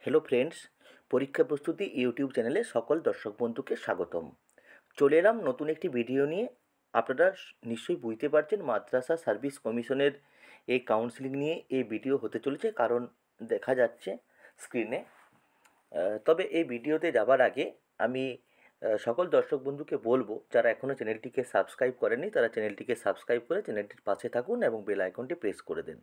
Hello friends, পরীক্ষা প্রস্তুতি YouTube চ্যানেলে সকল দর্শক বন্ধুকে স্বাগতম। চলে এলাম নতুন একটি ভিডিও নিয়ে। আপনারা নিশ্চয়ই বুঝতে পারছেন মাদ্রাসা সার্ভিস কমিশনের এই কাউন্সিলিং নিয়ে এই ভিডিও হতে চলেছে, কারণ দেখা যাচ্ছে স্ক্রিনে। তবে এই ভিডিওতে যাবার আগে আমি সকল দর্শক বন্ধুকে বলবো, যারা এখনও চ্যানেলটিকে সাবস্ক্রাইব করেনি তারা চ্যানেলটিকে সাবস্ক্রাইব করে চ্যানেলটির পাশে থাকুন এবং বেল আইকনটি প্রেস করে দেন।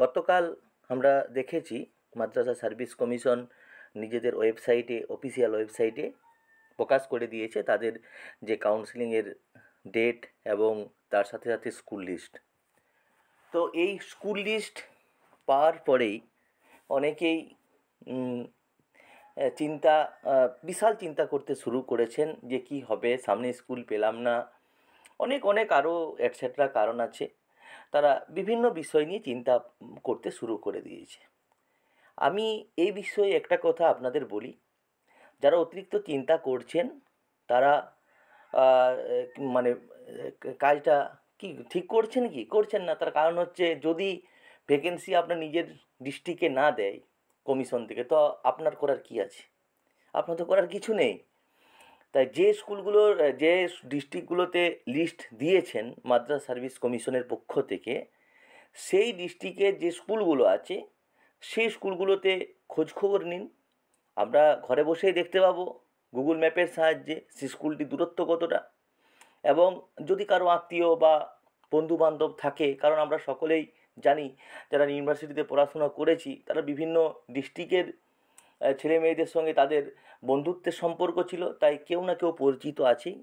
গতকাল আমরা দেখেছি মাদ্রাসা সার্ভিস কমিশন নিজেদের ওয়েবসাইটে, অফিসিয়াল ওয়েবসাইটে প্রকাশ করে দিয়েছে তাদের যে কাউন্সেলিংয়ের ডেট এবং তার সাথে সাথে স্কুল লিস্ট। তো এই স্কুল লিস্ট পাওয়ার পরেই অনেকেই চিন্তা বিশাল চিন্তা করতে শুরু করেছেন যে কি হবে, সামনে স্কুল পেলাম না, অনেক অনেক আরও এটসেট্রা কারণ আছে। তারা বিভিন্ন বিষয় নিয়ে চিন্তা করতে শুরু করে দিয়েছে। আমি এই বিষয়ে একটা কথা আপনাদের বলি, যারা অতিরিক্ত চিন্তা করছেন তারা মানে কাজটা কি ঠিক করছেন কি করছেন না, তার কারণ হচ্ছে যদি ভ্যাকেন্সি আপনার নিজের ডিস্ট্রিক্টে না দেয় কমিশন থেকে, তো আপনার করার কি আছে? আপনার তো করার কিছু নেই। তাই যে স্কুলগুলোর যে ডিস্ট্রিক্টগুলোতে লিস্ট দিয়েছেন মাদ্রাসা সার্ভিস কমিশনের পক্ষ থেকে, সেই ডিস্ট্রিক্টের যে স্কুলগুলো আছে সেই স্কুলগুলোতে খোঁজখবর নিন। আমরা ঘরে বসেই দেখতে পাবো গুগল ম্যাপের সাহায্যে সেই স্কুলটির দূরত্ব কতটা, এবং যদি কারো আত্মীয় বা বন্ধুবান্ধব থাকে, কারণ আমরা সকলেই জানি যারা ইউনিভার্সিটিতে পড়াশোনা করেছি তারা বিভিন্ন ডিস্ট্রিক্টের ছেলে মেয়েদের সঙ্গে তাদের বন্ধুত্বের সম্পর্ক ছিল, তাই কেউ না কেউ পরিচিত আছেই।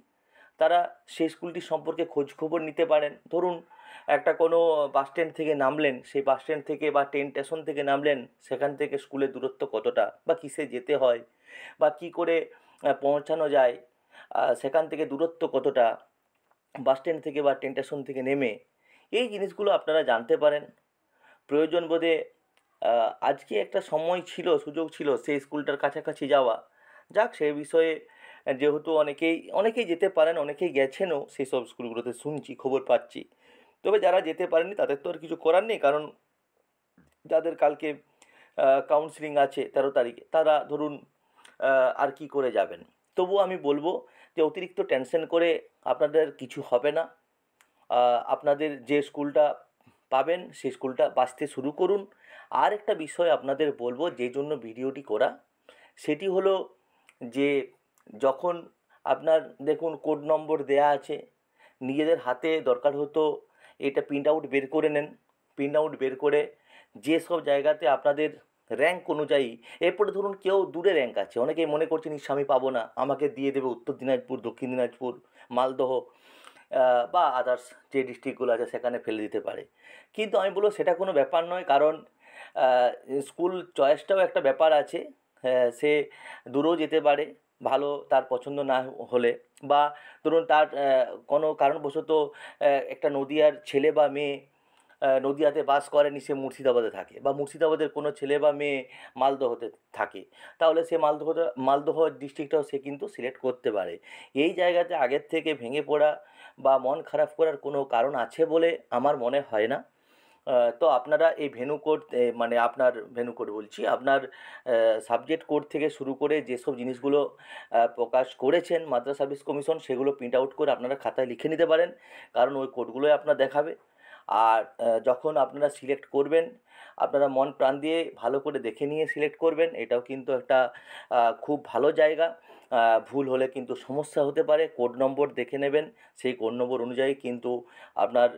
তারা সেই স্কুলটির সম্পর্কে খোঁজখবর নিতে পারেন। ধরুন একটা কোনো বাস স্ট্যান্ড থেকে নামলেন, সেই বাস স্ট্যান্ড থেকে বা ট্রেন স্টেশন থেকে নামলেন, সেখান থেকে স্কুলের দূরত্ব কতটা, বা কিসে যেতে হয়, বা কী করে পৌঁছানো যায়, সেখান থেকে দূরত্ব কতটা বাস স্ট্যান্ড থেকে বা ট্রেন স্টেশন থেকে নেমে, এই জিনিসগুলো আপনারা জানতে পারেন। প্রয়োজন বোধে আজকে একটা সময় ছিল, সুযোগ ছিল সেই স্কুলটার কাছাকাছি যাওয়া। যাক, সেই বিষয়ে যেহেতু অনেকেই যেতে পারেন, অনেকেই গেছেনও সেই সব স্কুলগুলোতে, শুনছি, খবর পাচ্ছি। তবে যারা যেতে পারেনি তাদের তো আর কিছু করার নেই, কারণ যাদের কালকে কাউন্সিলিং আছে 13 তারিখে, তারা ধরুন আর কি করে যাবেন। তবুও আমি বলবো যে অতিরিক্ত টেনশন করে আপনাদের কিছু হবে না। আপনাদের যে স্কুলটা পাবেন সেই স্কুলটা বাছতে শুরু করুন। আর একটা বিষয় আপনাদের বলবো, যে জন্য ভিডিওটি করা, সেটি হলো যে যখন আপনার দেখুন কোড নম্বর দেয়া আছে, নিজেদের হাতে দরকার হতো এটা প্রিন্ট আউট বের করে নেন। প্রিন্ট আউট বের করে যেসব জায়গাতে আপনাদের র্যাঙ্ক অনুযায়ী, এরপরে ধরুন কেউ দূরে র্যাঙ্ক আছে, অনেকেই মনে করছেন ইস আমি পাবো না, আমাকে দিয়ে দেবে উত্তর দিনাজপুর, দক্ষিণ দিনাজপুর, মালদহ বা আদার্স যে ডিস্ট্রিক্টগুলো আছে সেখানে ফেলে দিতে পারে। কিন্তু আমি বলবো সেটা কোনো ব্যাপার নয়, কারণ স্কুল চয়েসটাও একটা ব্যাপার আছে। সে দূরেও যেতে পারে ভালো তার পছন্দ না হলে, বা ধরুন তার কোনো কারণবশত একটা নদীয়ার ছেলে বা মেয়ে নদীয়াতে বাস করেনি, সে মুর্শিদাবাদে থাকে, বা মুর্শিদাবাদের কোনো ছেলে বা মেয়ে মালদহতে থাকে, তাহলে সে মালদহ ডিস্ট্রিক্টটাও সে কিন্তু সিলেক্ট করতে পারে। এই জায়গাতে আগের থেকে ভেঙে পড়া বা মন খারাপ করার কোনো কারণ আছে বলে আমার মনে হয় না। তো আপনারা এই ভেন্যু কোড, মানে আপনার ভেন্যু কোড বলছি, আপনার সাবজেক্ট কোড থেকে শুরু করে যেসব জিনিসগুলো প্রকাশ করেছেন মাদ্রাসা সার্ভিস কমিশন, সেগুলো প্রিন্ট আউট করে আপনারা খাতায় লিখে নিতে পারেন, কারণ ওই কোডগুলোই আপনার দেখাবে। আর যখন আপনারা সিলেক্ট করবেন, আপনারা মন প্রাণ দিয়ে ভালো করে দেখে নিয়ে সিলেক্ট করবেন। এটাও কিন্তু একটা খুব ভালো জায়গা। ভুল হলে কিন্তু সমস্যা হতে পারে। কোড নম্বর দেখে নেবেন, সেই কোড নম্বর অনুযায়ী কিন্তু আপনার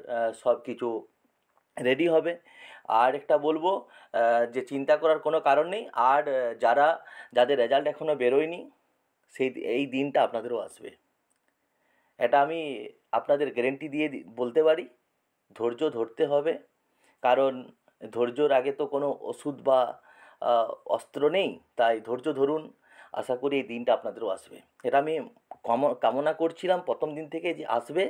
সব কিছু রেডি হবে। আর একটা বলবো যে চিন্তা করার কোনো কারণ নেই। আর যাদের রেজাল্ট এখনও বেরোয়নি, এই দিনটা আপনাদেরও আসবে, এটা আমি আপনাদের গ্যারেন্টি দিয়ে বলতে পারি। ধৈর্য ধরতে হবে, কারণ ধৈর্যর আগে তো কোনো ওষুধ বা অস্ত্র নেই। তাই ধৈর্য ধরুন, আশা করি এই দিনটা আপনাদেরও আসবে। এটা আমি কামনা করছিলাম প্রথম দিন থেকে যে আসবে।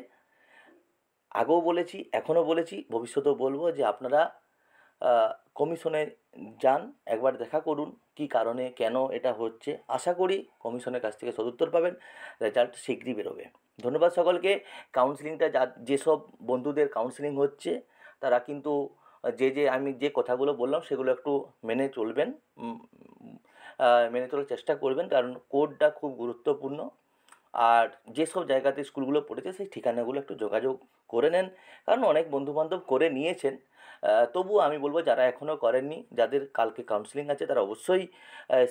আগেও বলেছি, এখনও বলেছি, ভবিষ্যতেও বলবো যে আপনারা কমিশনে যান, একবার দেখা করুন কী কারণে কেন এটা হচ্ছে। আশা করি কমিশনের কাছ থেকে সদুত্তর পাবেন, রেজাল্ট শীঘ্রই বেরোবে। ধন্যবাদ সকলকে। কাউন্সিলিংটা যেসব বন্ধুদের কাউন্সিলিং হচ্ছে তারা কিন্তু যে আমি যে কথাগুলো বললাম সেগুলো একটু মেনে চলবেন। উম, মেনে চলার চেষ্টা করবেন, কারণ কোডটা খুব গুরুত্বপূর্ণ। আর যেসব জায়গাতে স্কুলগুলো পড়েছে সেই ঠিকানাগুলো একটু যোগাযোগ করে নেন, কারণ অনেক বন্ধুবান্ধব করে নিয়েছেন। তবুও আমি বলবো যারা এখনও করেননি, যাদের কালকে কাউন্সেলিং আছে, তারা অবশ্যই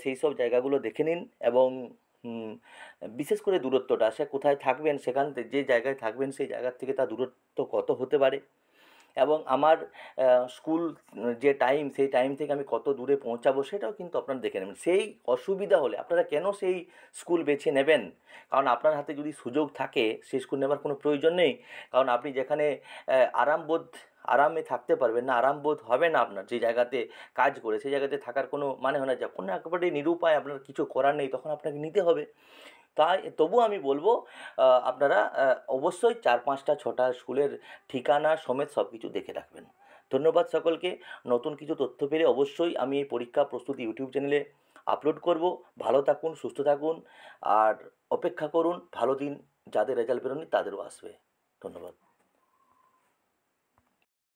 সেই সব জায়গাগুলো দেখে নিন। এবং হুম, বিশেষ করে দূরত্বটা, সে কোথায় থাকবেন, সেখান থেকে যে জায়গায় থাকবেন সেই জায়গার থেকে তার দূরত্ব কত হতে পারে, এবং আমার স্কুল যে টাইম, সেই টাইম থেকে আমি কত দূরে পৌঁছাবো সেটাও কিন্তু আপনারা দেখে নেবেন। সেই অসুবিধা হলে আপনারা কেন সেই স্কুল বেছে নেবেন? কারণ আপনার হাতে যদি সুযোগ থাকে, সেই স্কুল নেবার কোনো প্রয়োজন নেই। কারণ আপনি যেখানে আরামে থাকতে পারবেন না, আরাম বোধ হবে না আপনার, যে জায়গাতে কাজ করে সেই জায়গাতে থাকার কোনো মানে হয় না। যখন একেবারে নিরুপায়, আপনার কিছু করার নেই, তখন আপনাকে নিতে হবে। তাই তবুও আমি বলবো আপনারা অবশ্যই 4-5টা 6টা স্কুলের ঠিকানা সমেত সব কিছু দেখে রাখবেন। ধন্যবাদ সকলকে। নতুন কিছু তথ্য পেলে অবশ্যই আমি এই পরীক্ষা প্রস্তুতি ইউটিউব চ্যানেলে আপলোড করব। ভালো থাকুন, সুস্থ থাকুন, আর অপেক্ষা করুন ভালো দিন। যাদের রেজাল্ট বেরোয়নি তাদেরও আসবে। ধন্যবাদ।